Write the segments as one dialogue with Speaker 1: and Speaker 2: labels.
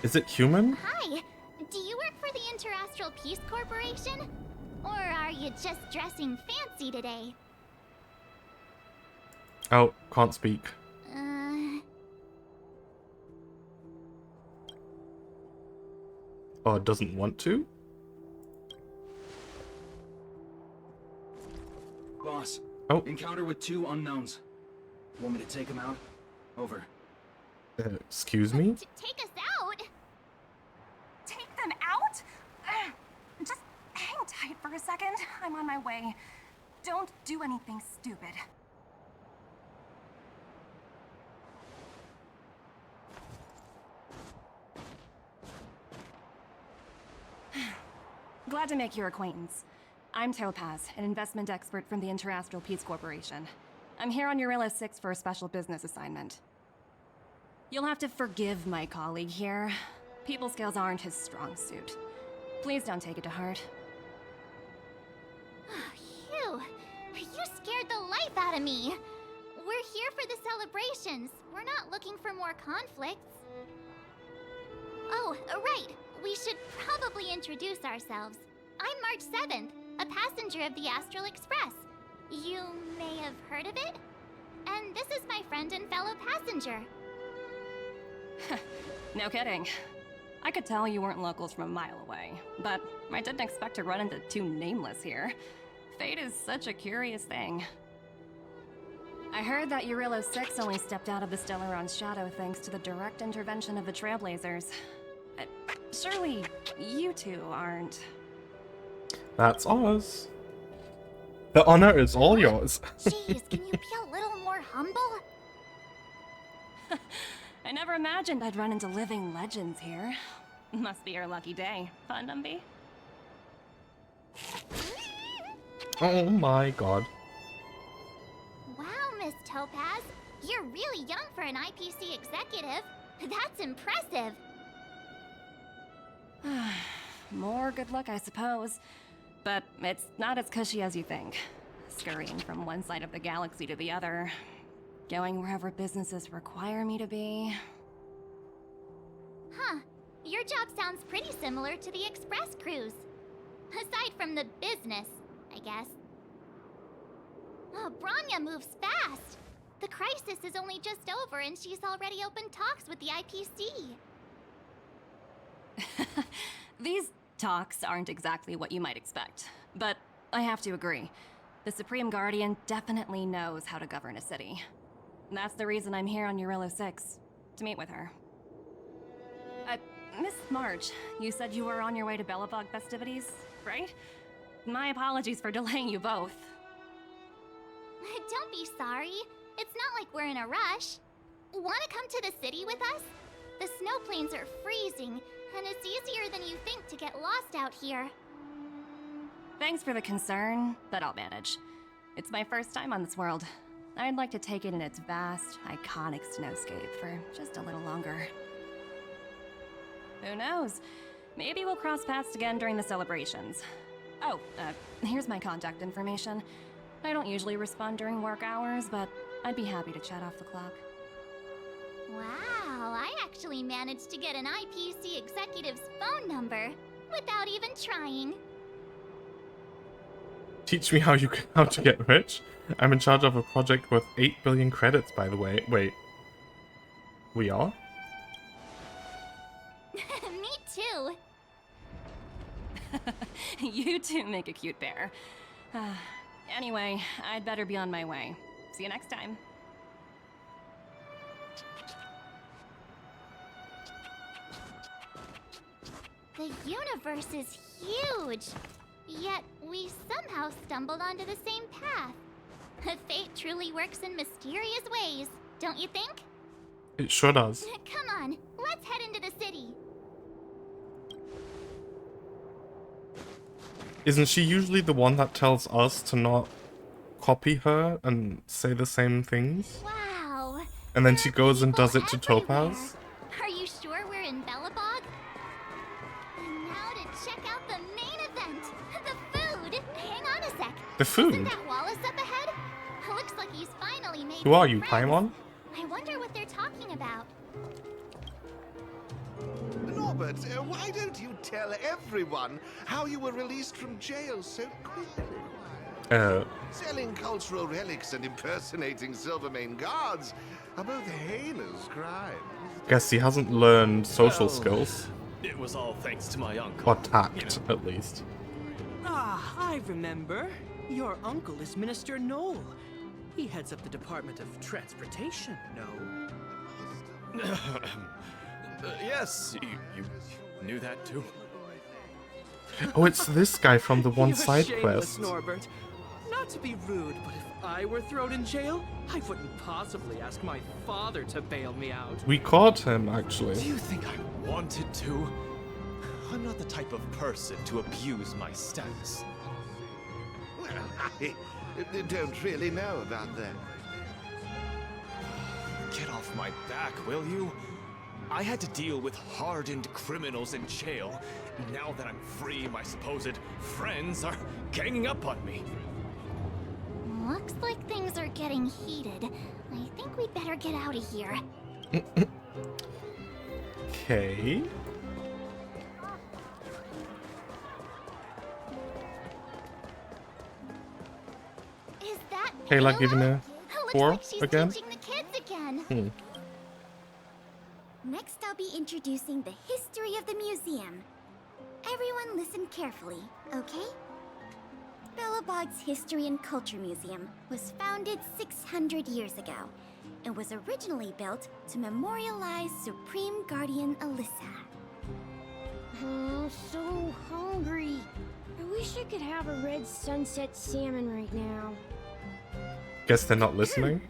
Speaker 1: Is it human?
Speaker 2: Hi, do you work for the Interastral Peace Corporation? Or are you just dressing fancy today?
Speaker 1: Oh, can't speak. Oh, it doesn't want to?
Speaker 3: Boss.
Speaker 1: Oh.
Speaker 3: Encounter with 2 unknowns. Want me to take them out? Over.
Speaker 1: Excuse me?
Speaker 2: Take us out?
Speaker 4: Take them out? Just hang tight for a second. I'm on my way. Don't do anything stupid. Glad to make your acquaintance. I'm Topaz, an investment expert from the Interastral Peace Corporation. I'm here on Eurilla 6 for a special business assignment. You'll have to forgive my colleague here. People skills aren't his strong suit. Please don't take it to heart.
Speaker 2: Phew, you scared the life out of me. We're here for the celebrations. We're not looking for more conflicts. Oh, right. We should probably introduce ourselves. I'm March 7th, a passenger of the Astral Express. You may have heard of it? And this is my friend and fellow passenger.
Speaker 4: No kidding. I could tell you weren't locals from a mile away, but I didn't expect to run into 2 nameless here. Fate is such a curious thing. I heard that Eurilla 6 only stepped out of the Stellaron's shadow thanks to the direct intervention of the Trailblazers. Surely, you 2 aren't...
Speaker 1: That's ours. The honor is all yours.
Speaker 2: Jeez, can you be a little more humble?
Speaker 4: I never imagined I'd run into living legends here. Must be your lucky day, huh, Numby?
Speaker 1: Oh my god.
Speaker 2: Wow, Miss Topaz. You're really young for an IPC executive. That's impressive.
Speaker 4: More good luck, I suppose. But it's not as cushy as you think. Scurrying from one side of the galaxy to the other. Going wherever businesses require me to be.
Speaker 2: Huh. Your job sounds pretty similar to the Express cruise. Aside from the business, I guess. Oh, Branya moves fast. The crisis is only just over and she's already opened talks with the IPC.
Speaker 4: These talks aren't exactly what you might expect. But I have to agree. The Supreme Guardian definitely knows how to govern a city. That's the reason I'm here on Eurilla 6, to meet with her. Miss March, you said you were on your way to Belobog festivities, right? My apologies for delaying you both.
Speaker 2: Don't be sorry. It's not like we're in a rush. Want to come to the city with us? The snow plains are freezing, and it's easier than you think to get lost out here.
Speaker 4: Thanks for the concern, but I'll manage. It's my first time on this world. I'd like to take it in its vast, iconic snowscape for just a little longer. Who knows? Maybe we'll cross paths again during the celebrations. Oh, here's my contact information. I don't usually respond during work hours, but I'd be happy to chat off the clock.
Speaker 2: Wow, I actually managed to get an IPC executive's phone number without even trying.
Speaker 1: Teach me how to get rich? I'm in charge of a project worth 8 billion credits, by the way. Wait. We are?
Speaker 2: Me too.
Speaker 4: You two make a cute pair. Anyway, I'd better be on my way. See you next time.
Speaker 2: The universe is huge, yet we somehow stumbled onto the same path. Fate truly works in mysterious ways, don't you think?
Speaker 1: It sure does.
Speaker 2: Come on, let's head into the city.
Speaker 1: Isn't she usually the one that tells us to not copy her and say the same things?
Speaker 2: Wow.
Speaker 1: And then she goes and does it to
Speaker 2: everywhere.
Speaker 1: Topaz?
Speaker 2: Are you sure we're in Belobog? And now to check out the main event, the food. Hang on a sec.
Speaker 1: The food?
Speaker 2: Isn't that Wallace up ahead? Looks like he's finally made
Speaker 1: Who are
Speaker 2: some
Speaker 1: you,
Speaker 2: friends.
Speaker 1: Paimon?
Speaker 2: I wonder what they're talking about.
Speaker 5: Norbert, why don't you tell everyone how you were released from jail so quickly? Selling cultural relics and impersonating Silvermane guards are both heinous crimes.
Speaker 1: Guess he hasn't learned social skills.
Speaker 6: It was all thanks to my uncle.
Speaker 1: Or tact, at least.
Speaker 7: Ah, I remember. Your uncle is Minister Knoll. He heads up the Department of Transportation, no?
Speaker 6: Yes, you knew that too?
Speaker 1: Oh, it's this guy from the one
Speaker 7: You're
Speaker 1: side
Speaker 7: shameless,
Speaker 1: quest.
Speaker 7: Norbert. Not to be rude, but if I were thrown in jail, I wouldn't possibly ask my father to bail me out.
Speaker 1: We caught him,
Speaker 6: Do
Speaker 1: actually.
Speaker 6: you think I wanted to? I'm not the type of person to abuse my status.
Speaker 5: Well, I don't really know about that.
Speaker 6: Get off my back, will you? I had to deal with hardened criminals in jail. Now that I'm free, my supposed friends are ganging up on me.
Speaker 2: Looks like things are getting heated. I think we'd better get out of here.
Speaker 1: Okay.
Speaker 2: Is that
Speaker 1: Kayla
Speaker 2: Kayla?
Speaker 1: giving a
Speaker 2: Looks
Speaker 1: tour
Speaker 2: like she's
Speaker 1: again?
Speaker 2: teaching the kids again.
Speaker 1: Hmm.
Speaker 8: Next, I'll be introducing the history of the museum. Everyone listen carefully, okay? Belobog's History and Culture Museum was founded 600 years ago and was originally built to memorialize Supreme Guardian Alyssa.
Speaker 9: I'm so hungry. I wish I could have a red sunset salmon right now.
Speaker 1: Guess they're not listening.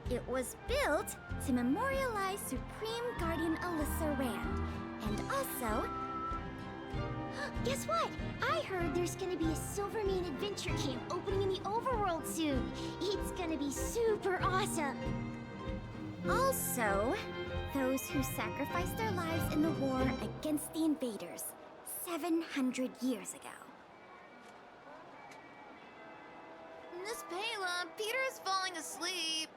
Speaker 8: It was built to memorialize Supreme Guardian Alyssa Rand, and also...
Speaker 9: Guess what? I heard there's gonna be a Silvermane adventure camp opening in the overworld soon. It's gonna be super awesome.
Speaker 8: Also, those who sacrificed their lives in the war against the invaders 700 years ago.
Speaker 2: Miss Payla, Peter's falling asleep.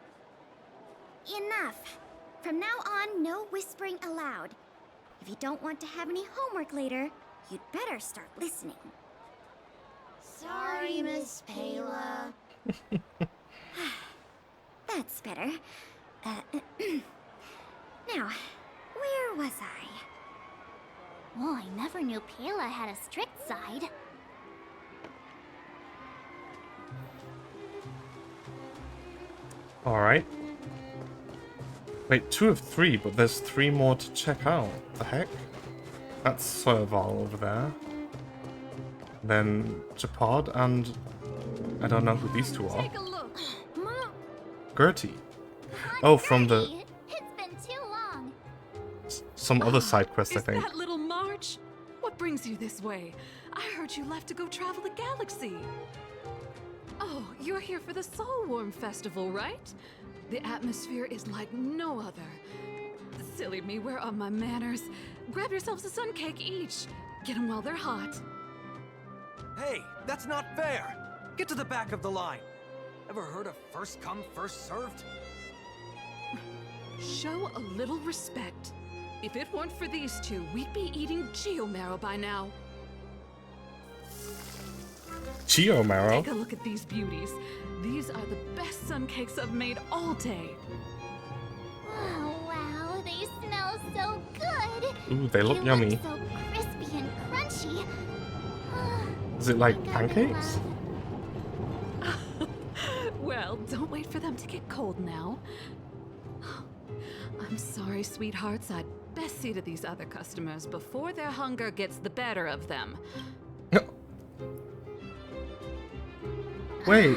Speaker 8: Enough! From now on, no whispering allowed. If you don't want to have any homework later, you'd better start listening.
Speaker 9: Sorry, Miss Payla.
Speaker 8: That's better. Now, where was I?
Speaker 2: Oh, I never knew Payla had a strict side.
Speaker 1: Alright. Wait, 2 of 3, but there's 3 more to check out. The heck? That's Serval over there. Then Japod and... I don't know who these two are.
Speaker 4: Take a look.
Speaker 9: Mom,
Speaker 1: Gertie. Oh, from the...
Speaker 2: Gertie, it's been too long.
Speaker 1: some other side quest, I
Speaker 10: Is
Speaker 1: think.
Speaker 10: that little March? What brings you this way? I heard you left to go travel the galaxy. Oh, you're here for the Soulworm Festival, right? The atmosphere is like no other. Silly me, where are my manners? Grab yourselves a sun cake each. Get them while they're hot.
Speaker 3: Hey, that's not fair! Get to the back of the line! Ever heard of first come, first served?
Speaker 10: Show a little respect. If it weren't for these two, we'd be eating geomarrow by now.
Speaker 1: Geo Marrow.
Speaker 10: Take a look at these beauties. These are the best sun cakes I've made all day.
Speaker 2: Oh, wow, they smell so good.
Speaker 1: Ooh, they look
Speaker 2: They
Speaker 1: yummy.
Speaker 2: Look so crispy and crunchy.
Speaker 1: Is it like
Speaker 2: I'm gonna
Speaker 1: pancakes?
Speaker 2: love-
Speaker 10: Well, don't wait for them to get cold now. I'm sorry, sweethearts. I'd best see to these other customers before their hunger gets the better of them.
Speaker 1: Wait,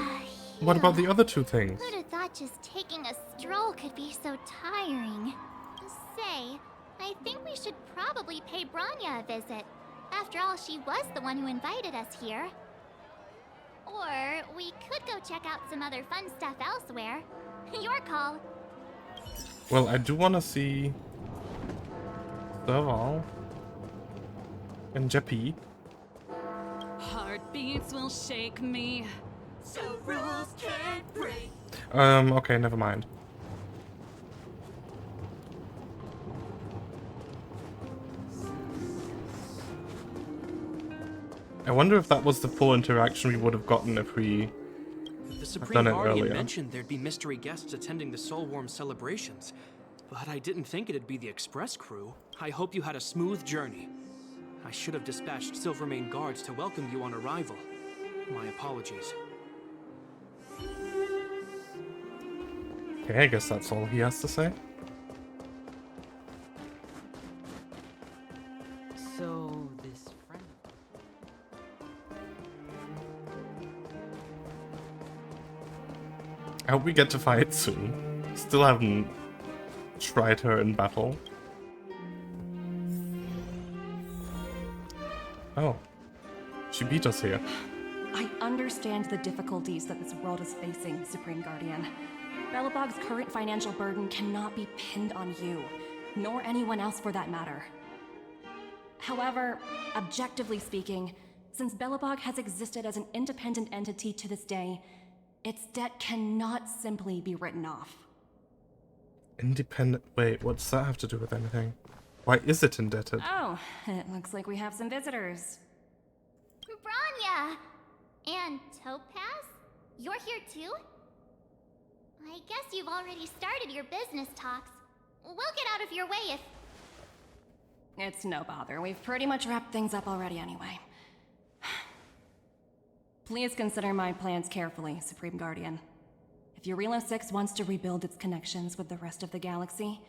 Speaker 1: what about the other 2 things?
Speaker 2: Who'd have thought just taking a stroll could be so tiring? Say, I think we should probably pay Branya a visit. After all, she was the one who invited us here. Or we could go check out some other fun stuff elsewhere. Your call.
Speaker 1: Well, I do want to see Serval and Jeppy.
Speaker 10: Heartbeats will shake me.
Speaker 7: So rules can't break.
Speaker 1: Okay, never mind. I wonder if that was the full interaction we would have gotten if we
Speaker 7: The Supreme
Speaker 1: done it
Speaker 7: Guardian
Speaker 1: earlier.
Speaker 7: mentioned there'd be mystery guests attending the Soulworm celebrations, but I didn't think it'd be the Express crew. I hope you had a smooth journey. I should have dispatched Silvermane guards to welcome you on arrival. My apologies.
Speaker 1: Okay, I guess that's all he has to say.
Speaker 7: So, this friend...
Speaker 1: I hope we get to fight soon. Still haven't tried her in battle. Oh. She beat us here.
Speaker 4: I understand the difficulties that this world is facing, Supreme Guardian. Belobog's current financial burden cannot be pinned on you, nor anyone else for that matter. However, objectively speaking, since Belobog has existed as an independent entity to this day, its debt cannot simply be written off.
Speaker 1: Independent... Wait, what does that have to do with anything? Why is it indebted?
Speaker 4: Oh, it looks like we have some visitors.
Speaker 2: Branya! And Topaz? You're here too? I guess you've already started your business talks. We'll get out of your way if...
Speaker 4: It's no bother. We've pretty much wrapped things up already anyway. Please consider my plans carefully, Supreme Guardian. If Eurilo 6 wants to rebuild its connections with the rest of the galaxy,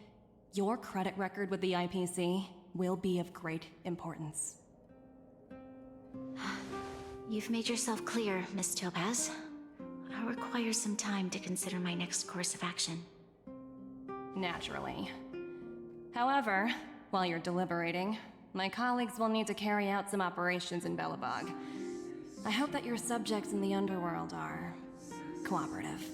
Speaker 4: your credit record with the IPC will be of great importance.
Speaker 11: You've made yourself clear, Miss Topaz. I'll require some time to consider my next course of action.
Speaker 4: Naturally. However, while you're deliberating, my colleagues will need to carry out some operations in Belobog. I hope that your subjects in the underworld are cooperative.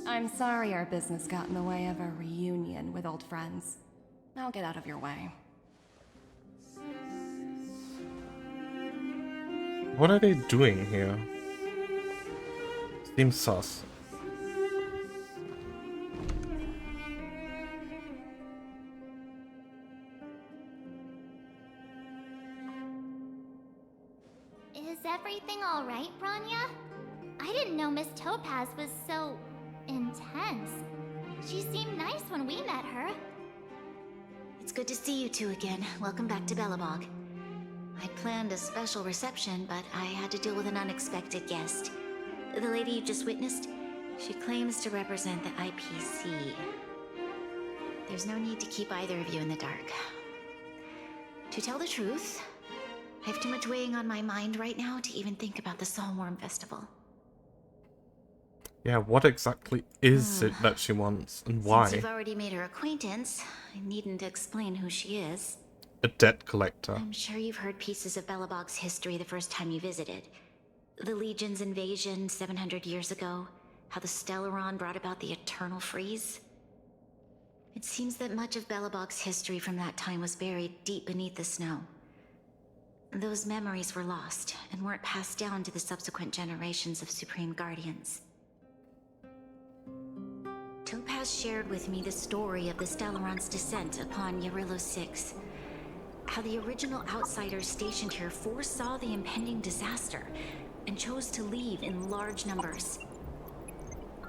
Speaker 4: I'm sorry our business got in the way of a reunion with old friends. I'll get out of your way.
Speaker 1: What are they doing here? Seems sus.
Speaker 2: Is everything alright, Branya? I didn't know Miss Topaz was so... intense. She seemed nice when we met her.
Speaker 11: It's good to see you two again. Welcome back to Belobog. I'd planned a special reception, but I had to deal with an unexpected guest. The lady you just witnessed, she claims to represent the IPC. There's no need to keep either of you in the dark. To tell the truth, I have too much weighing on my mind right now to even think about the Soulworm Festival.
Speaker 1: Yeah, what exactly is it that she wants, and why?
Speaker 11: Since you've already made her acquaintance, I needn't explain who she is.
Speaker 1: A debt collector.
Speaker 11: I'm sure you've heard pieces of Belobog's history the first time you visited. The Legion's invasion 700 years ago, how the Stellaron brought about the Eternal Freeze. It seems that much of Belobog's history from that time was buried deep beneath the snow. Those memories were lost, and weren't passed down to the subsequent generations of Supreme Guardians. Topaz shared with me the story of the Stellaron's descent upon Eurilo 6. How the original outsiders stationed here foresaw the impending disaster and chose to leave in large numbers.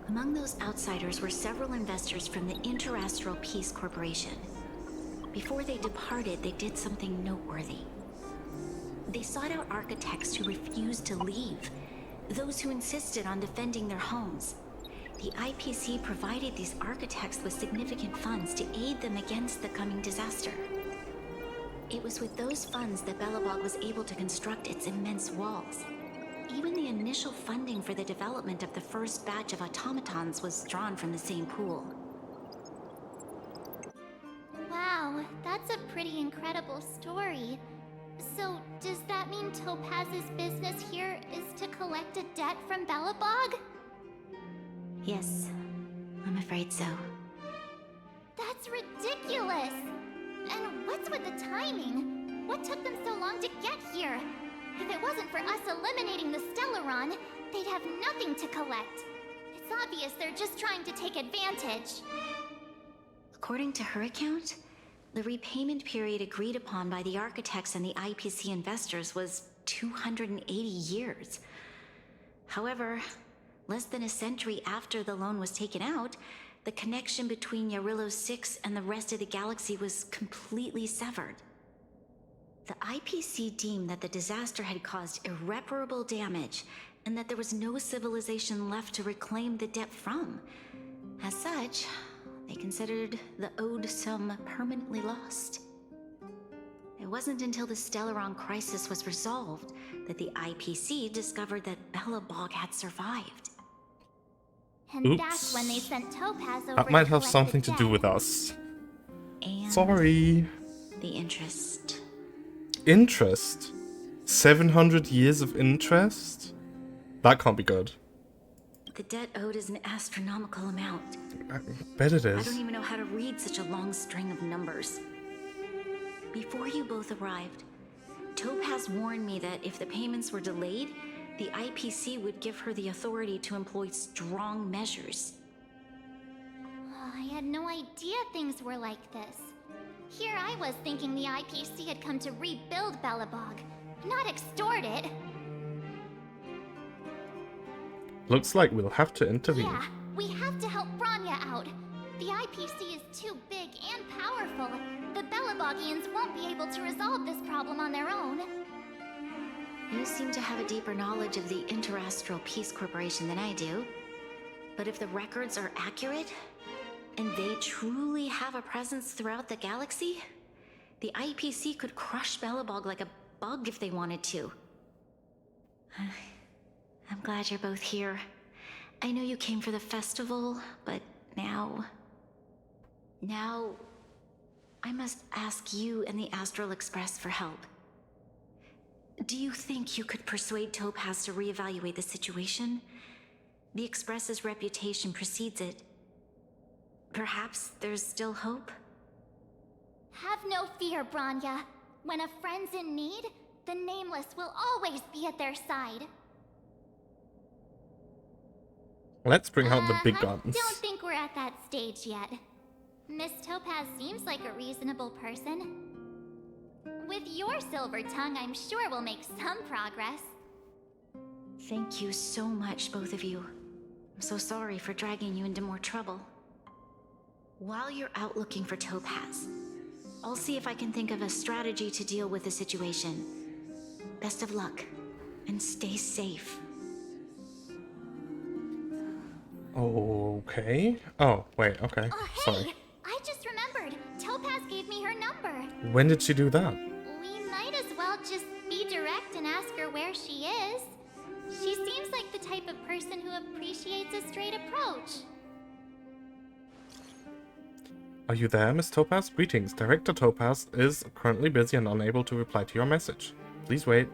Speaker 11: Among those outsiders were several investors from the Interastral Peace Corporation. Before they departed, they did something noteworthy. They sought out architects who refused to leave, those who insisted on defending their homes. The IPC provided these architects with significant funds to aid them against the coming disaster. It was with those funds that Belobog was able to construct its immense walls. Even the initial funding for the development of the first batch of automatons was drawn from the same pool.
Speaker 2: Wow, that's a pretty incredible story. So, does that mean Topaz's business here is to collect a debt from Belobog?
Speaker 11: Yes, I'm afraid so.
Speaker 2: That's ridiculous! And what's with the timing? What took them so long to get here? If it wasn't for us eliminating the Stellaron, they'd have nothing to collect. It's obvious they're just trying to take advantage.
Speaker 11: According to her account, The repayment period agreed upon by the architects and the IPC investors was 280 years. However, less than a century after the loan was taken out, the connection between Yarillo 6 and the rest of the galaxy was completely severed. The IPC deemed that the disaster had caused irreparable damage and that there was no civilization left to reclaim the debt from. As such, they considered the owed sum permanently lost. It wasn't until the Stellaron crisis was resolved that the IPC discovered that Belobog had survived.
Speaker 2: And
Speaker 1: Oops.
Speaker 2: that's when they sent Topaz over
Speaker 1: That might
Speaker 2: to
Speaker 1: have
Speaker 2: collect
Speaker 1: something
Speaker 2: the
Speaker 1: to do
Speaker 2: debt.
Speaker 1: with us.
Speaker 11: And
Speaker 1: Sorry.
Speaker 11: the interest.
Speaker 1: Interest? 700 years of interest? That can't be good.
Speaker 11: The debt owed is an astronomical amount.
Speaker 1: I bet it
Speaker 11: I
Speaker 1: is.
Speaker 11: don't even know how to read such a long string of numbers. Before you both arrived, Topaz warned me that if the payments were delayed, the IPC would give her the authority to employ strong measures.
Speaker 2: Oh, I had no idea things were like this. Here I was thinking the IPC had come to rebuild Belobog, not extort it.
Speaker 1: Looks like we'll have to intervene.
Speaker 2: Yeah, we have to help Bronya out. The IPC is too big and powerful. The Belobogians won't be able to resolve this problem on their own.
Speaker 11: You seem to have a deeper knowledge of the Interastral Peace Corporation than I do. But if the records are accurate, and they truly have a presence throughout the galaxy, the IPC could crush Belobog like a bug if they wanted to. I'm glad you're both here. I know you came for the festival, but now I must ask you and the Astral Express for help. Do you think you could persuade Topaz to reevaluate the situation? The Express's reputation precedes it. Perhaps there's still hope?
Speaker 2: Have no fear, Bronya. When a friend's in need, the Nameless will always be at their side.
Speaker 1: Let's bring out the big guns.
Speaker 2: I don't think we're at that stage yet. Miss Topaz seems like a reasonable person. With your silver tongue, I'm sure we'll make some progress.
Speaker 11: Thank you so much, both of you. I'm so sorry for dragging you into more trouble. While you're out looking for Topaz, I'll see if I can think of a strategy to deal with the situation. Best of luck, and stay safe.
Speaker 1: Okay. Oh, wait, okay.
Speaker 2: Oh, hey!
Speaker 1: Sorry.
Speaker 2: I just remembered. Topaz gave me her number.
Speaker 1: When did she do that?
Speaker 2: We might as well just be direct and ask her where she is. She seems like the type of person who appreciates a straight approach.
Speaker 1: Are you there, Miss Topaz? Greetings. Director Topaz is currently busy and unable to reply to your message. Please wait.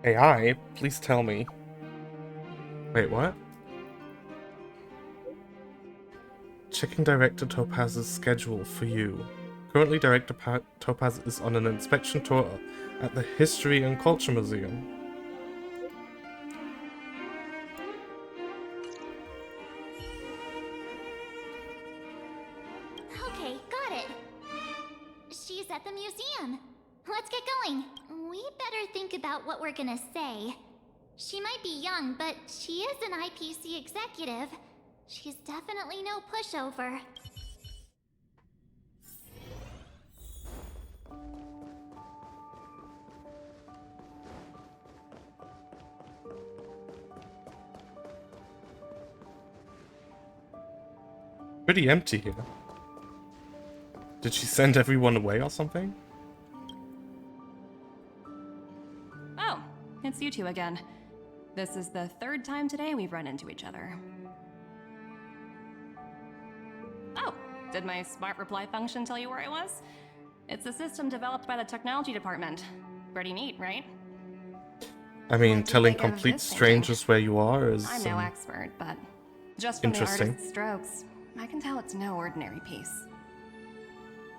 Speaker 1: AI, please tell me. Wait, what? Checking Director Topaz's schedule for you. Currently, Director Topaz is on an inspection tour at the History and Culture Museum.
Speaker 2: Okay, got it. She's at the museum. Let's get going. We better think about what we're gonna say. She might be young, but she is an IPC executive. She's definitely no pushover.
Speaker 1: Pretty empty here. Did she send everyone away or something?
Speaker 4: Oh, it's you two again. This is the third time today we've run into each other. Oh, did my smart reply function tell you where I was? It's a system developed by the technology department. Pretty neat, right?
Speaker 1: I mean,
Speaker 4: What do you
Speaker 1: telling
Speaker 4: think of
Speaker 1: complete
Speaker 4: this painting?
Speaker 1: strangers where you are is
Speaker 4: I'm no expert, but just from the
Speaker 1: interesting.
Speaker 4: artist's strokes, I can tell it's no ordinary piece.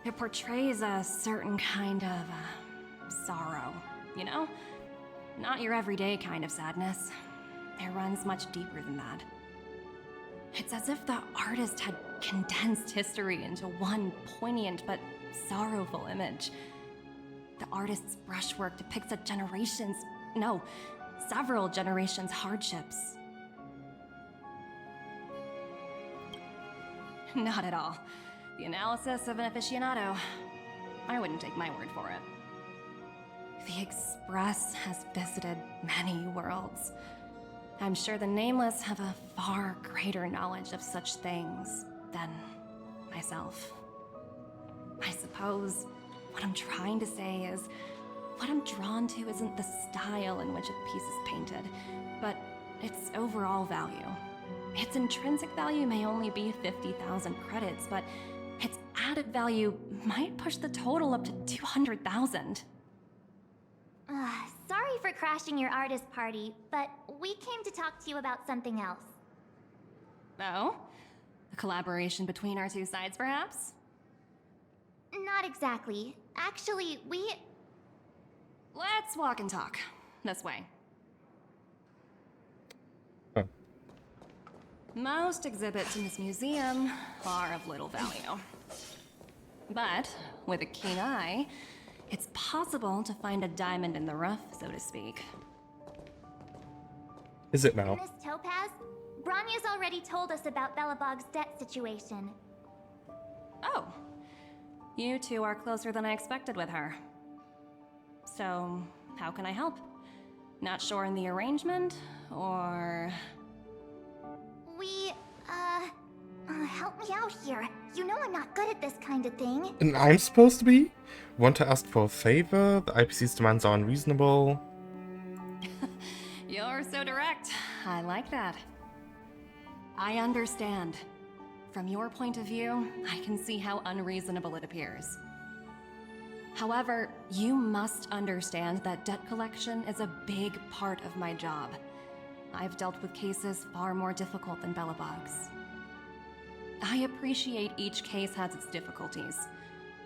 Speaker 4: It portrays a certain kind of sorrow, you know? Not your everyday kind of sadness. It runs much deeper than that. It's as if the artist had condensed history into one poignant but sorrowful image. The artist's brushwork depicts several generations' hardships. Not at all. The analysis of an aficionado. I wouldn't take my word for it. The Express has visited many worlds. I'm sure the Nameless have a far greater knowledge of such things than myself. I suppose what I'm trying to say is, what I'm drawn to isn't the style in which a piece is painted, but its overall value. Its intrinsic value may only be 50,000 credits, but its added value might push the total up to 200,000.
Speaker 2: Sorry for crashing your artist party, but we came to talk to you about something else.
Speaker 4: Oh? A collaboration between our two sides, perhaps?
Speaker 2: Not exactly. Actually,
Speaker 4: Let's walk and talk. This way.
Speaker 1: Huh.
Speaker 4: Most exhibits in this museum are of little value. But with a keen eye, it's possible to find a diamond in the rough, so to speak.
Speaker 1: Is it now?
Speaker 2: Miss Topaz, Bronya's already told us about Belobog's debt situation.
Speaker 4: Oh. You two are closer than I expected with her. So, how can I help? Not sure in the arrangement, or...
Speaker 2: Help me out here. You know I'm not good at this kind of thing.
Speaker 1: And I'm supposed to be? Want to ask for a favor? The IPC's demands are unreasonable.
Speaker 4: You're so direct. I like that. I understand. From your point of view, I can see how unreasonable it appears. However, you must understand that debt collection is a big part of my job. I've dealt with cases far more difficult than Belobog's. I appreciate each case has its difficulties,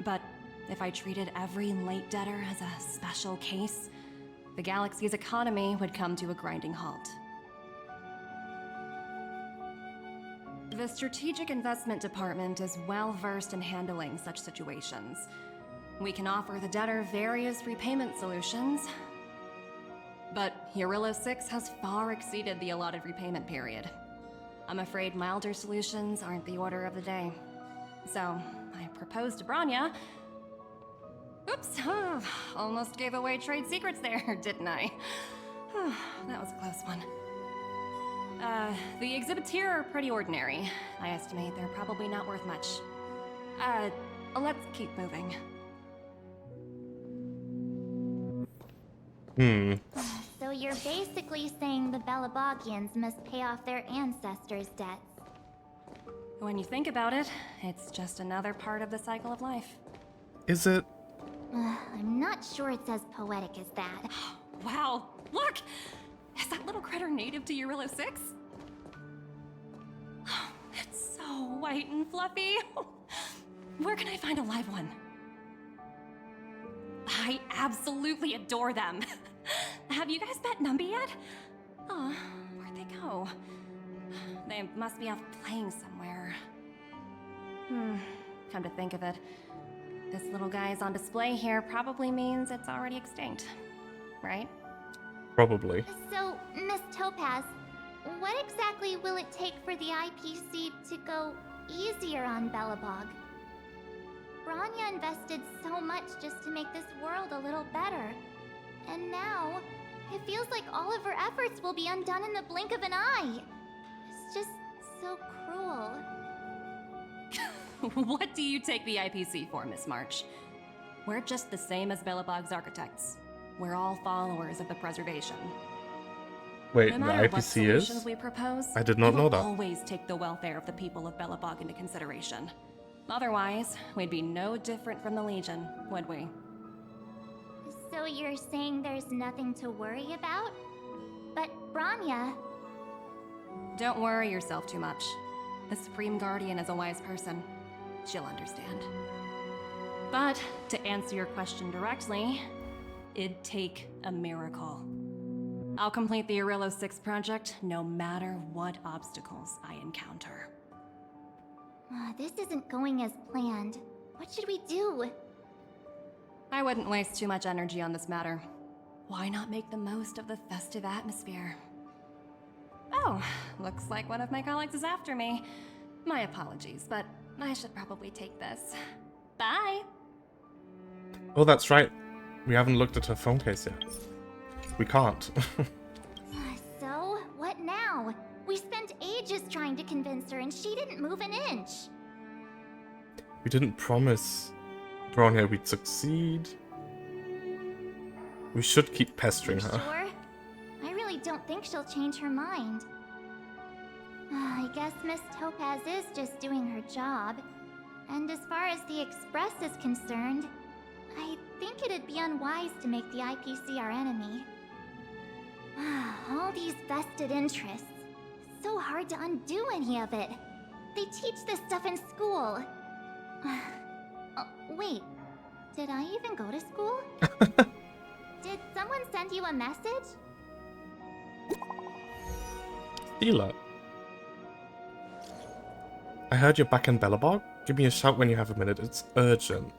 Speaker 4: but if I treated every late debtor as a special case, the galaxy's economy would come to a grinding halt. The Strategic Investment Department is well versed in handling such situations. We can offer the debtor various repayment solutions, but Eurillo 6 has far exceeded the allotted repayment period. I'm afraid milder solutions aren't the order of the day. So, I proposed to Bronya. Oops, almost gave away trade secrets there, didn't I? That was a close one. The exhibits here are pretty ordinary. I estimate they're probably not worth much. Let's keep moving.
Speaker 2: So you're basically saying the Belobogians must pay off their ancestors' debts.
Speaker 4: When you think about it, it's just another part of the cycle of life.
Speaker 1: Is it?
Speaker 2: I'm not sure it's as poetic as that.
Speaker 4: Wow, look! Is that little critter native to Eurillo 6? It's so white and fluffy. Where can I find a live one? I absolutely adore them. Have you guys met Numby yet? Oh, where'd they go? They must be off playing somewhere. Come to think of it, this little guy is on display here probably means it's already extinct, right?
Speaker 1: Probably.
Speaker 2: So, Miss Topaz, what exactly will it take for the IPC to go easier on Belobog? Bronya invested so much just to make this world a little better. And now, it feels like all of her efforts will be undone in the blink of an eye. It's just so cruel.
Speaker 4: What do you take the IPC for, Miss March? We're just the same as Belobog's architects. We're all followers of the preservation.
Speaker 1: Wait,
Speaker 4: No
Speaker 1: the
Speaker 4: matter what
Speaker 1: IPC
Speaker 4: solutions
Speaker 1: is?
Speaker 4: we propose,
Speaker 1: I did not
Speaker 4: we
Speaker 1: know
Speaker 4: will
Speaker 1: that.
Speaker 4: always take the welfare of the people of Belobog into consideration. Otherwise, we'd be no different from the Legion, would we?
Speaker 2: So you're saying there's nothing to worry about? But Bronya...
Speaker 4: Don't worry yourself too much. The Supreme Guardian is a wise person. She'll understand. But, to answer your question directly, it'd take a miracle. I'll complete the Eurillo 6 project no matter what obstacles I encounter.
Speaker 2: This isn't going as planned. What should we do?
Speaker 4: I wouldn't waste too much energy on this matter. Why not make the most of the festive atmosphere? Oh, looks like one of my colleagues is after me. My apologies, but I should probably take this. Bye!
Speaker 1: Oh, that's right. We haven't looked at her phone case yet. We can't.
Speaker 2: So, what now? We spent ages trying to convince her and she didn't move an inch.
Speaker 1: We didn't promise Bronya we'd succeed. We should keep pestering her.
Speaker 2: Sure? I really don't think she'll change her mind. I guess Miss Topaz is just doing her job. And as far as the Express is concerned, I think it'd be unwise to make the IPC our enemy. All these vested interests. So hard to undo any of it. They teach this stuff in school. Oh, wait, did I even go to school? Did someone send you a message?
Speaker 1: Stila. I heard you're back in Belobog. Give me a shout when you have a minute. It's urgent.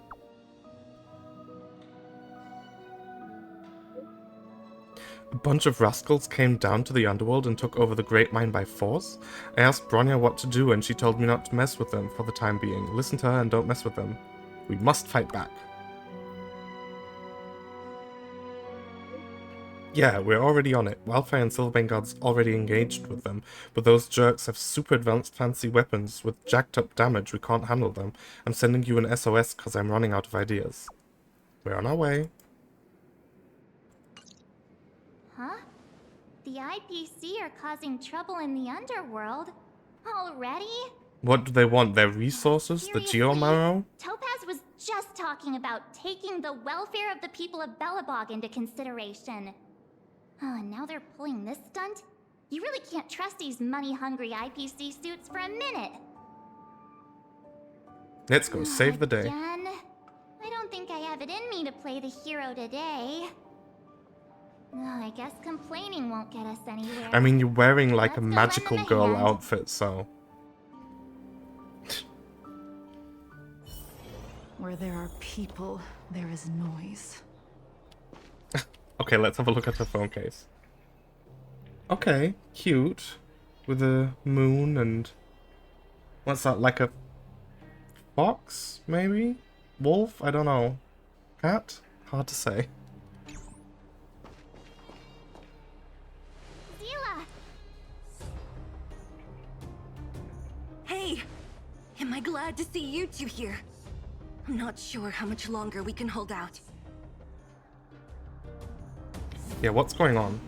Speaker 1: A bunch of rascals came down to the underworld and took over the Great Mine by force. I asked Bronya what to do and she told me not to mess with them for the time being. Listen to her and don't mess with them. We must fight back. Yeah, we're already on it. Wildfire and Silverbane God's already engaged with them, but those jerks have super advanced fancy weapons with jacked up damage. We can't handle them. I'm sending you an SOS because I'm running out of ideas. We're on our way.
Speaker 2: Huh? The IPC are causing trouble in the underworld? Already?
Speaker 1: What do they want? Their resources?
Speaker 2: Seriously?
Speaker 1: The Geomarrow?
Speaker 2: Topaz was just talking about taking the welfare of the people of Belobog into consideration. And now they're pulling this stunt? You really can't trust these money-hungry IPC suits for a minute.
Speaker 1: Let's go save the day.
Speaker 2: Again? I don't think I have it in me to play the hero today. I guess complaining won't get us anywhere.
Speaker 1: I mean, you're wearing like
Speaker 2: Let's
Speaker 1: a
Speaker 2: go
Speaker 1: magical
Speaker 2: lend them a
Speaker 1: girl
Speaker 2: hand.
Speaker 1: outfit, so...
Speaker 10: Where there are people, there is noise.
Speaker 1: Okay, let's have a look at her phone case. Okay, cute. With a moon and... What's that, like a... fox, maybe? Wolf? I don't know. Cat? Hard to say.
Speaker 2: Zila!
Speaker 11: Hey! Am I glad to see you two here? I'm not sure how much longer we can hold out.
Speaker 1: Yeah, what's going on?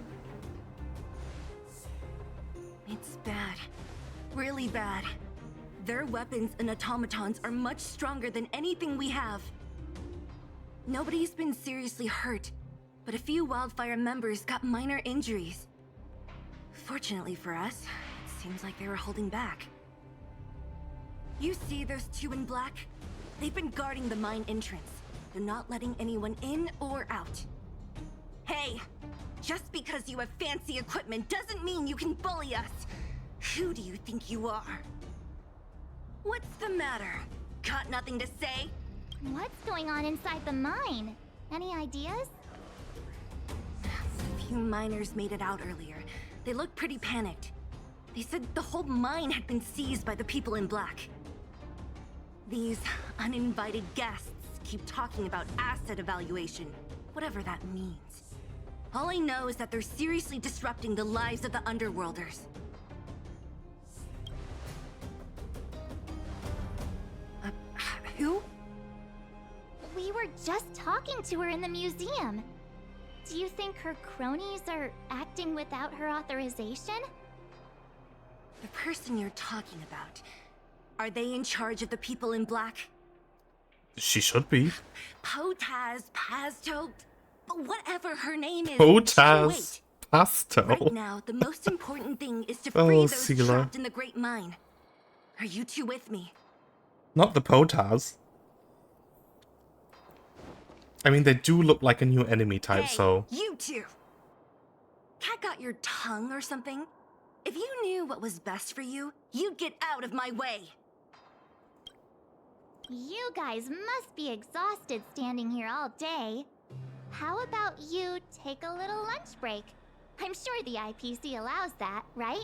Speaker 11: It's bad. Really bad. Their weapons and automatons are much stronger than anything we have. Nobody's been seriously hurt, but a few Wildfire members got minor injuries. Fortunately for us, it seems like they were holding back. You see those two in black? They've been guarding the mine entrance. They're not letting anyone in or out. Hey, just because you have fancy equipment doesn't mean you can bully us. Who do you think you are? What's the matter? Got nothing to say?
Speaker 2: What's going on inside the mine? Any ideas?
Speaker 11: A few miners made it out earlier. They looked pretty panicked. They said the whole mine had been seized by the people in black. These uninvited guests keep talking about asset evaluation, whatever that means. All I know is that they're seriously disrupting the lives of the Underworlders. Who?
Speaker 2: We were just talking to her in the museum. Do you think her cronies are acting without her authorization?
Speaker 11: The person you're talking about. Are they in charge of the people in black?
Speaker 1: She should be.
Speaker 11: Potaz, Pasto, whatever her name is.
Speaker 1: Potaz
Speaker 11: Wait.
Speaker 1: Pasto.
Speaker 11: Right now, the most important thing is to free
Speaker 1: Oh,
Speaker 11: those
Speaker 1: Sela.
Speaker 11: trapped in the Great Mine. Are you two with me?
Speaker 1: Not the Potaz. I mean, they do look like a new enemy type,
Speaker 11: Hey,
Speaker 1: so...
Speaker 11: you two! Cat got your tongue or something? If you knew what was best for you, you'd get out of my way.
Speaker 2: You guys must be exhausted standing here all day. How about you take a little lunch break? I'm sure the IPC allows that, right?